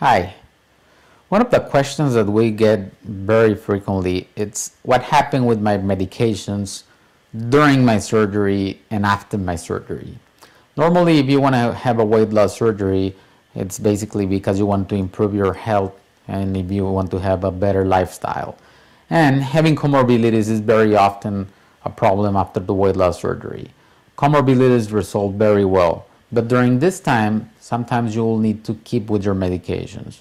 Hi. One of the questions that we get very frequently it's what happened with my medications during my surgery and after my surgery. Normally, if you want to have a weight loss surgery, it's basically because you want to improve your health and if you want to have a better lifestyle. And having comorbidities is very often a problem after the weight loss surgery. Comorbidities resolve very well, but during this time, sometimes you will need to keep with your medications.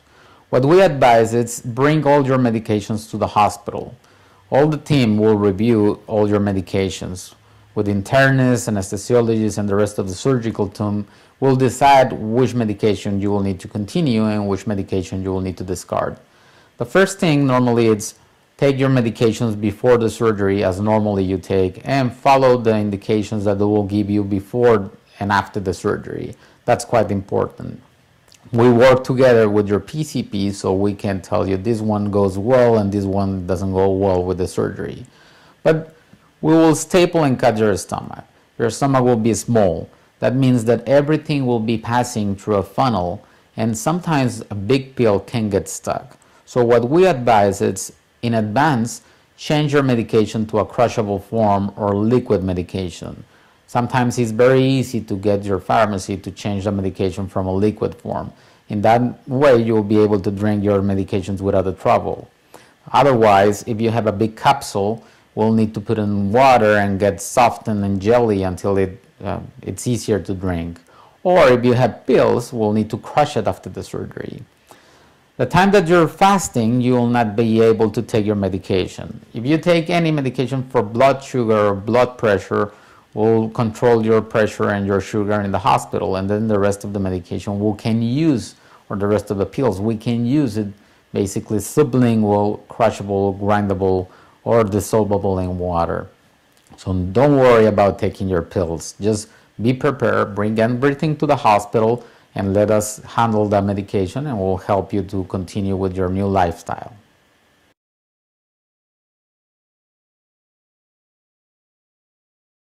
What we advise is bring all your medications to the hospital. All the team will review all your medications. With internists, anesthesiologists, and the rest of the surgical team will decide which medication you will need to continue and which medication you will need to discard. The first thing normally is take your medications before the surgery as normally you take and follow the indications that they will give you before and after the surgery. That's quite important. We work together with your PCP so we can tell you this one goes well and this one doesn't go well with the surgery. But we will staple and cut your stomach. Your stomach will be small. That means that everything will be passing through a funnel and sometimes a big pill can get stuck. So what we advise is in advance, change your medication to a crushable form or liquid medication. Sometimes it's very easy to get your pharmacy to change the medication from a liquid form. In that way, you'll be able to drink your medications without trouble. Otherwise, if you have a big capsule, we'll need to put in water and get softened and jelly until it's easier to drink. Or if you have pills, we'll need to crush it after the surgery. The time that you're fasting, you will not be able to take your medication. If you take any medication for blood sugar or blood pressure, we'll control your pressure and your sugar in the hospital, and then the rest of the medication we can use, or the rest of the pills, we can use it basically sublingual, crushable, grindable, or dissolvable in water. So don't worry about taking your pills. Just be prepared, bring everything to the hospital, and let us handle the medication, and we'll help you to continue with your new lifestyle.